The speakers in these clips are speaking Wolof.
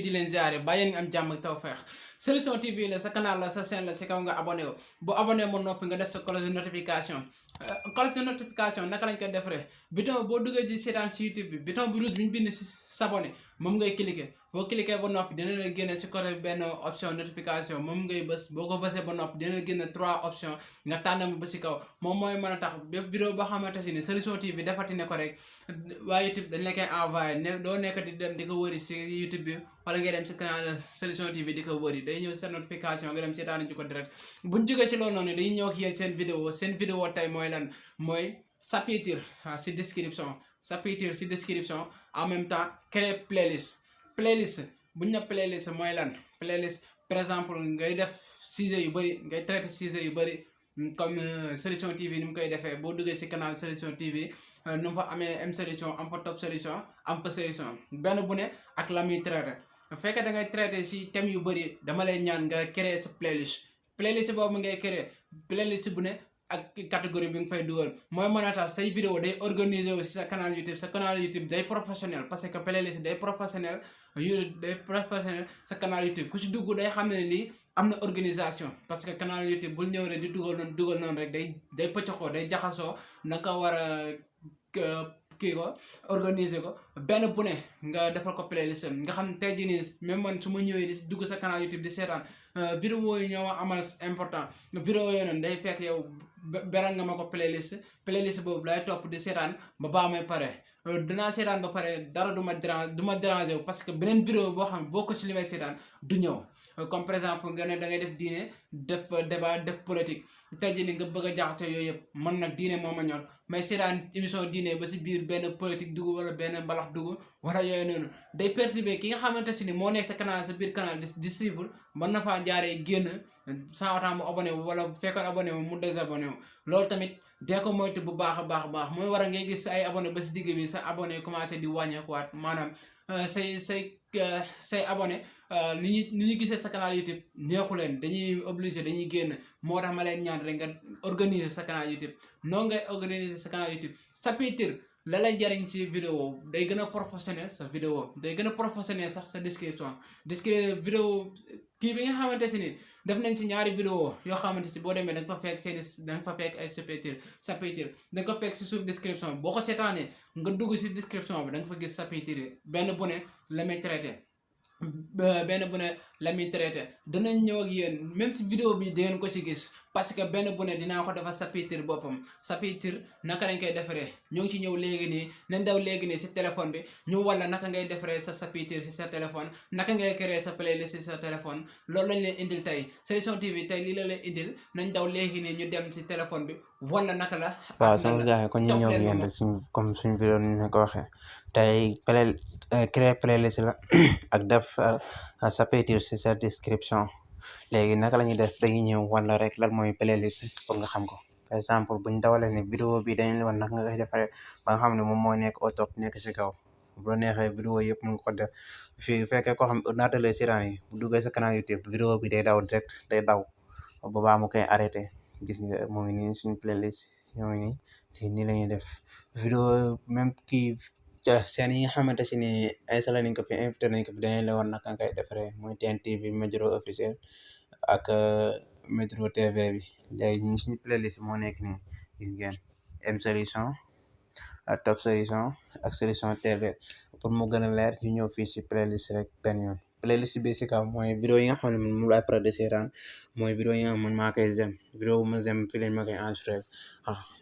di leen ziare ba yéen am jàmm ak tawfeex Solution TV la sa canal la sa chaîne la si kaw nga abonné wu bu abonné mo noppi nga def sa cloche de notification cloche de notification naka lañ koy defaree bouton boo duggee ci seetaan si YouTube bi bouton bu rouge bi ñu bind si s'abonné moom ngay cliquer boo cliquer ba noppi dina la génne si côté benn option notification moom ngay bës boo ko bësee ba noppi dina la génne 3 options nga tànn ba si kaw moom mooy mën a tax bépp vidéo boo xamante si ni Solution TV defati ne ko rek waa YouTube dañ la koy envoyé ne doo nekkati dem di ko wëri si YouTube bi wala ngay dem si canal Solution TV di ko wëri day ñëw sa notification nga dem seetaan ci ko direct buñ jógee si loolu noonu dañuy ñëw ak yéen seen vidéo tey mooy lan mooy chapitre si description chapitre si description en même temps créer playlist buñ ne playlist mooy lan playlist par exemple ngay def sujet yu bëri ngay traiter sujet yu bëri comme Solution TV ni mu koy defee boo duggee si canal Solution TV nu mu fa amee M solution am fa top solution am fa solution benn bu ne ak la muy traité bu fekkee da ngay traité si thème yu bëri dama lay ñaan nga créer sa playlist boobu ngay créer playlist bu ne ak catégorie bi nga fay dugal mooy mën a tax say vidéo day organiser wu si sa canal YouTube day professionnel parce que playlist day professionnel sa canal YouTube ku si dugg day xam ne lii am na organisation parce que canal YouTube bul ñëw rek di dugal noonu rek day pëccaxoo day jaxasoo naka war a kii ko organiser ko benn bu ne nga defal ko playlist nga xam tey jii nii même man su ma ñëwee di dugg sa canal YouTube di seetaan vidéo yi ñoo amal important vidéo yooyu noonu day fekk yow beral nga ma ko playlist boobu lay topp di seetaan ba baa may pare dinaa seetaan ba pare dara du ma déranger wu parce que beneen vidéo boo xam boo ko si li may seetaan du ñëw comme par exemple nga ne da ngay def diine def débat def politique tey jii nii nga bëgg a jaxase yooyu yëpp man nag diine moo ma ñor may seetaan émission diine ba si biir benn politique dugg wala benn mbalax dugg wala yooyu noonu day perturber ki nga xamante si ni moo nekk sa canal sa biir canal di suivre mën na faa jaaree génn sans autant mu abonné wu wala bu fekkoon abonné wu mu désabonné wu loolu tamit dee ko moytu bu baax a baax mooy war a ngay gis ay abonné ba si digg bi sa abonné commencé di wàññeekuwaat maanaam say abonné ni ñu gisee sa canal YouTube neexu leen dañuy obligé dañuy génn moo tax ma leen ñaan rek nga organiser sa canal YouTube noo ngay organiser sa canal YouTube chapitre la lay jariñ ci vidéo day gën a professionnel sa vidéo day gën a professionnel sax sa description vidéo kii bi nga xamante si ni def nañ si ñaari vidéo yoo xamante si boo demee da nga fa fekk ay chapitre da nga ko fekk si suuf description boo ko seetaanee nga dugg si description bi da nga fa gis chapitre benn bu ne la muy traité danañ ñëw ak yéen même si vidéo bi dangeen ko ci gis parce que benn bu ne dinaa ko defar chapitre boppam chapitre naka lañ koy defaree ñoo ngi ci ñëw léegi nii nañ daw léegi nii si téléphone bi ñu wala naka ngay defaree sa chapitre si sa téléphone naka ngay créer sa playlist si sa téléphone loolu lañ leen indil tey Solution TV tey lii la leen indil nañ daw léegi nii ñu dem si téléphone bi wala naka la. waaw sama gars yi kon ñu ñëw ak yéen comme suñ vidéo ni ñu ko waxee tey créer playlist la ak def chapitre si sa description léegi naka la ñuy def dañuy ñëw wala rek lan mooy playlist pour nga xam ko par exemple buñ dawalee ne vidéo bi dañ leen wan naka nga koy defaree ba nga xam ne moom moo nekk au top nekk si kaw bu la neexee vidéo yëpp mu ngi ko def fii fekkee koo xam ordinateur lay seetaan yi bu duggee sa canal YouTube vidéo bi day daw direct day daw boobaa mu koy arrêté gis nga moo ngi nii suñu playlist ñoo ngi nii te nii la ñuy def vidéo même kii seen yi nga xamante si ni installé nañ ko fi invité nañ ko fi dañu la war naka nga koy defaree mooy TN TV Métro officiel ak Métro TV bi léegi ñu suñu playlist moo nekk nii gis ngeen M solution ak top solution ak Solution TV pour mu gën a leer ñu ñëw fii si playlist rek benn yoon playlist bi si kaw mooy vidéo yi nga xam ne moom laay faral di seetaan mooy vidéo yi nga xam ne man maa koy zem vidéo bu ma zem fii lañ ma koy enregistré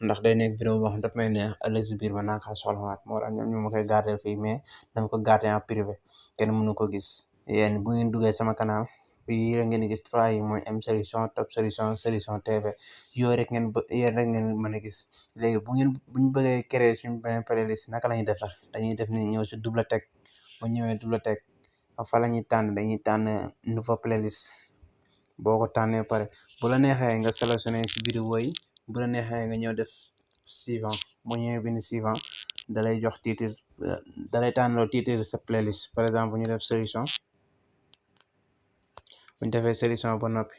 ndax day nekk vidéo boo xam daf may neex ëllëg si biir ma naa kaa soxlawaat moo tax ñoom ñu ma koy garder fii mais dama ko garder en privé kenn mënu ko gis yéen bu ngeen duggee sama canal fii la ngeen gis 3 yi mooy M solution top solution Solution TV yooyu rek ngeen mën a gis léegi buñ bëggee créer suñu beneen playlist naka la ñuy def sax dañuy def ni ñëw si bibliothèque bu ñëwee bibliothèque fa la ñuy dañuy tànn nouveau playlist boo ko tànnee pare bu la neexee nga sélectionné si vidéo yi bu la neexee nga ñëw def suivant bu ñëwee bind suivant dalay jox titre dalay tànnloo titre sa playlist par exemple ñu def solution bu ñu defee solution ba noppi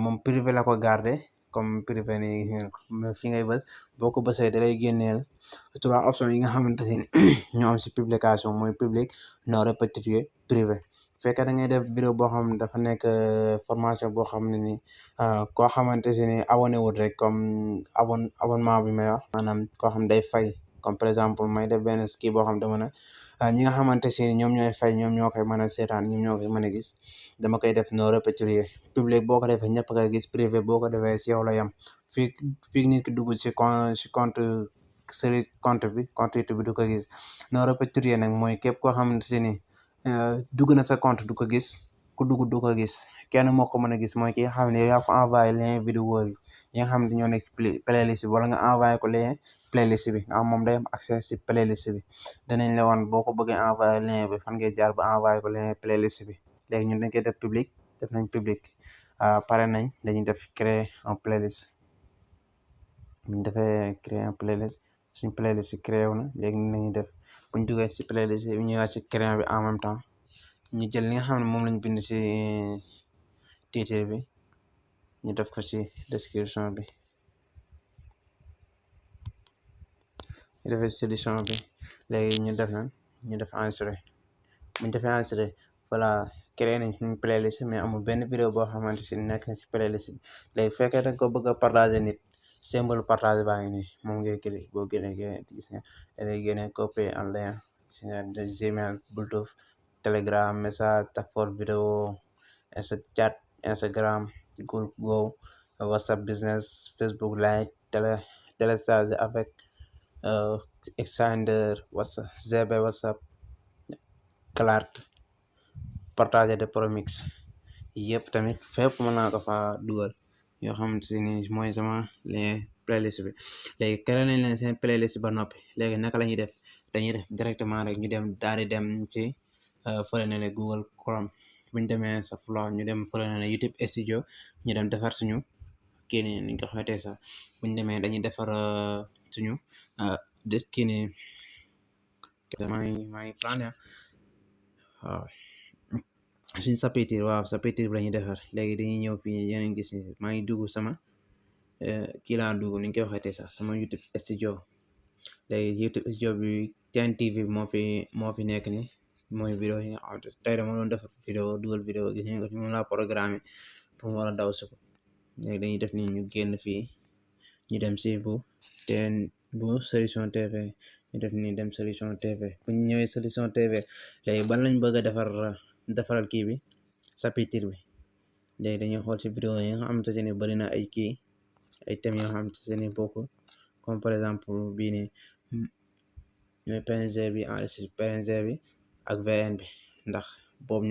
moom privé la ko garder comme privé nii fi ngay bës boo ko bësee dalay génneel 3 options yi nga xamante ne ñoo am si publication mooy public non répertorié privé fekkee da ngay def vidéo boo xam ne dafa nekk formation boo xam ne ni koo xamante si ni abonné wut rek comme abonnement bi may wax maanaam koo xam day fay comme par exemple may def benn kii boo xam dama ne ñi nga xamante si ni ñoom ñooy fay ñoom ñoo koy mën a seetaan ñoom ñoo koy mën a gis dama koy def no répertorié public boo ko defee ñëpp koy gis privé boo ko defee si yow la yem fii nit ki dugg si compte seri compte YouTube bi du ko gis no répertorié nag mooy képp koo xamante si ni dugg na sa compte du ko gis ku dugg du ko gis kenn moo ko mën a gis mooy ki nga xam ne yaa ko envoyé lien vidéo bi yi nga xam ne ñoo nekk playlist bi wala nga envoyé ko lien playlist bi nga xam moom day am accès si playlist bi danañ la woon boo ko bëggee envoyé lien bi fan ngay jaar ba envoyé ko lien playlist bi léegi ñun dañ koy def public def nañ public pare nañ dañuy def créer un playlist buñ defee créer un playlist suñ playlist yi créé wu na léegi ni nañuy def buñ duggee si playlist yi ñëwaat si créer bi en même temps ñu jël li nga xam ne moom lañ bind si titre bi ñu def ko ci description bi ñu defee solution bi léegi ñu def enregistré buñ defee enregistré voilà créé nañ suñu playlist mais amul benn vidéo boo xamante si nekk na ci playlist bi léegi fekkee danga ko bëgg a partager nit symbole partage baa ngi nii moom ngay cliquer boo génnee gis nga dangay génne copier en lien Gmail Bluetooth Telegram message tag for vidéo chat Instagram Google Go WhatsApp Business Facebook Live télécharger avec Expander WhatsApp GB WhatsApp Clart partager de Promix yëpp tamit fépp mën naa ko fa dugal yoo xamante ni mooy sama les playlist bi léegi créé nañ leen seen playlist ba noppi léegi naka la ñuy def dañuy def directement rek ñu dem daal di dem ci fële ne Google Chrome buñ demee sa flow ñu dem fële ne YouTube Studio ñu dem defar suñu kii nii niñ ko xamante sax buñ demee dañuy defar suñu des kii nii maa ngi plan waaw suñ chapitre waaw chapitre bi la ñuy defar léegi dañuy ñëw fii yeneen gis maa ngi dugg sama kii laa dugg ni ñu koy waxeetee sax sama YouTube studio léegi YouTube studio bi TN TV bi moo fi nekk ni mooy vidéo yi nga xamante tey dama doon defar vidéo dugal vidéo gis nga ko ci moom laa programme pour mu war a daw si ko léegi dañuy def ni ñu génn fii ñu dem si bu Solution TV ñu def ni dem Solution TV bu ñu ñëwee Solution TV léegi ban lañ bëgg a defaral kii bi chapitre bi léegi dañuy xool ci vidéo yi nga xamante ne bari na ay kii ay thèmes yoo xamante ne bokkul comme par exemple bii nii PNG bi enregistré PNG bi ak VN bi ndax boobu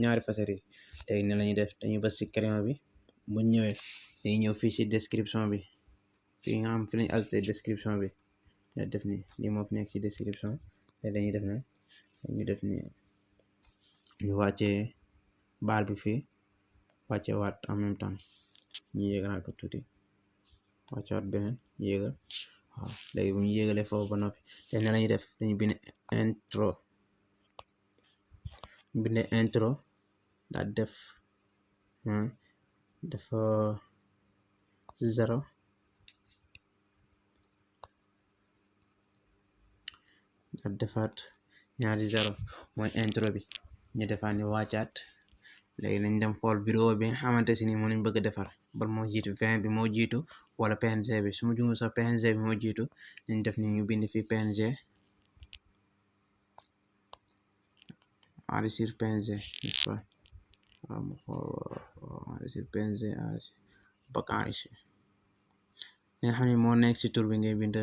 ñaari facettes yi léegi ne la ñuy def dañuy bës ci crayon bi bu ñëwee dañuy ñëw fii ci description bi fii nga xam fi lañ ajouté description bi ñu def ni lii moo fi nekk ci description léegi dañuy def ne ñu def ni ñu wàccee baal bi fii wàcce waat en même temps ñu yéegalaat ko tuuti wàcce waat beneen yéegal waaw léegi bu ñu yéegalee foofu ba noppi te ne lañuy def dañu bind intro daal def dafa 0 daal defaat ñaari 0 mooy intro bi ñu defaat ni wàccaat léegi nañ dem xool vidéo bi nga xamante si ni moo lañ bëgg a defar bal moo jiitu VN bi moo jiitu wala PNG bi su ma juumul sax PNG bi moo jiitu nañ def ni ñu bind fi PNG enrichir PNG n'est-ce pas waaw mu xool enrichir PNG bak enrichir li nga xam ne moo nekk ci tur bi ngay bind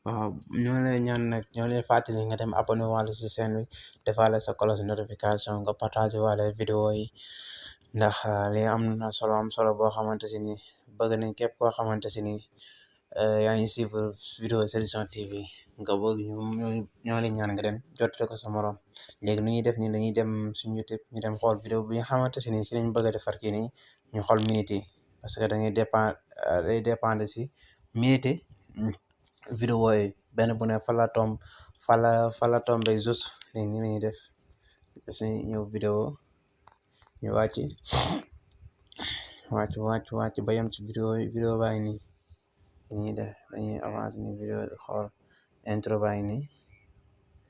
waaw ñoo lay ñaan nag ñoo lay fàttali nga dem abonné wàll ci chaîne bi defaale sa cloche notification nga partage wàlle vidéo yi ndax li am solo boo xamante si ni bëgg nañ képp koo xamante si ni yaa ngi suivre vidéo Solution TV nga bëgg ñoo leen ñaan nga dem jottali ko sa morom. Léegi nu ñuy def nii dañuy dem suñu YouTube ñu dem xool vidéo bi nga xamante si ni si lañ bëgg a defar kii nii ñu xool minute yi parce que day dépendre si minute vidéo yi benn bu ne fa la tombe juste léegi nii lañuy def suñu ñëw vidéo ñu wàcc ba yem ci vidéo baa ngi nii dañuy def dañuy avancer ni vidéo di xool intro baa ngi nii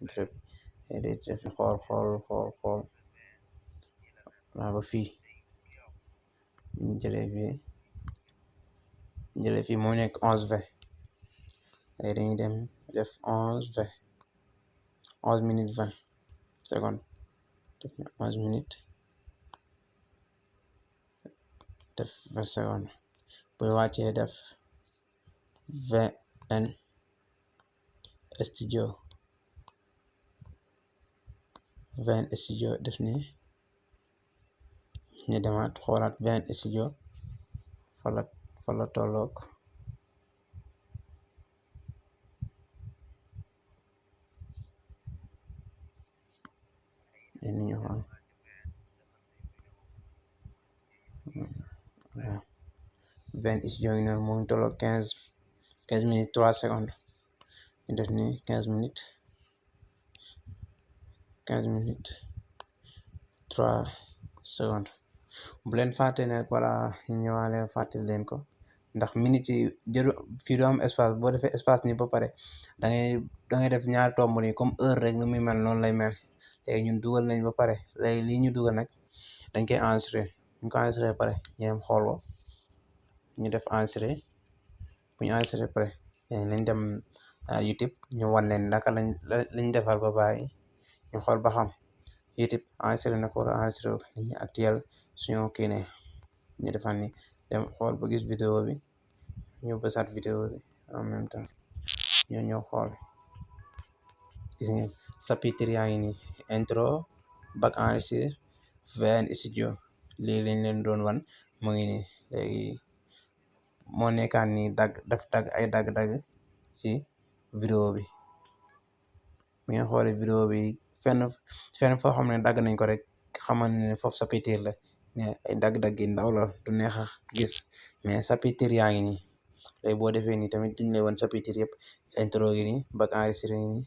intro bi day def xool waa ba fii ñu jëlee fii moo nekk 11:20 léegi dañuy dem def 11 minutes 20 secondes def 11 minutes def 20 secondes bu wàccee def VN Studio def ni ñu demaat xoolaat VN Studio fa la tolloog ni ñu xool waaw VN Studio ngi noonu moo ngi tolloog 15 minutes 3 secondes ñu def ni 15 minutes 3 secondes bu leen fàtte nag wala ñu ñëwaale fàttali leen ko ndax minutes yi jëru fii du am espace boo defee espace nii ba pare da ngay def ñaari tomb nii comme heure rek nu muy mel noonu lay mel léegi ñun dugal nañ ba pare léegi lii ñu dugal nag dañ koy enregistré ñu ko enregistré pare ñu dem xool ko ñu def enregistré bu ñu enregistré pare léegi nañ dem YouTube ñu wan leen naka lañ defar ba bàyyi ñu xool ba xam YouTube enregistré na ko wala enregistré ko ni actuel suñu kii ne ñu defal ni dem xool ba gis vidéo bi ñu bësaat vidéo bi en même temps ñoo xool gis ngeen chapitre yaa ngi nii intro back enregistré VN Studio lii lañ leen doon wan mu ngi nii léegi moo nekkaan ni ay dagg ci vidéo bi mi nga xoole vidéo bi fenn foo xam ne dagg nañ ko rek xamal ne foofu chapitre la mais ay dagg-dagg yi ndaw la du neex a gis mais chapitre yaa ngi nii léegi boo defee nii tamit duñ lay woon chapitre yëpp intro gi nii back enregistré ngi nii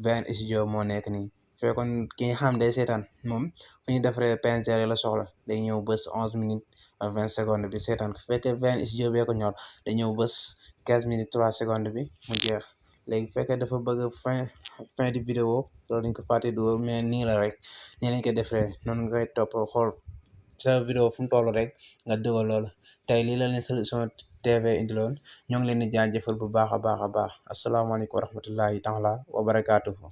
VN Studio moo nekk nii fekkoon ki nga xam day seetaan moom fu ñu defaree PNG la soxla day ñëw bës 11 minutes 20 secondes bi seetaan ko fekkee VN Studio bee ko ñor day ñëw bës 15 minutes 3 secondes bi mu jeex léegi fekkee dafa bëgg fin di vidéo loolu dañ ko fàtte dugal mais nii la rek nii lañ ko defee noonu nga koy topp xool sa vidéo fu mu toll rek nga dugal loolu tey lii la leen Solution TV indiloon ñoo ngi leen di jaajëfal bu baax a baax asalaamaaleykum wa rahmatullahi taala wa barakaatuhu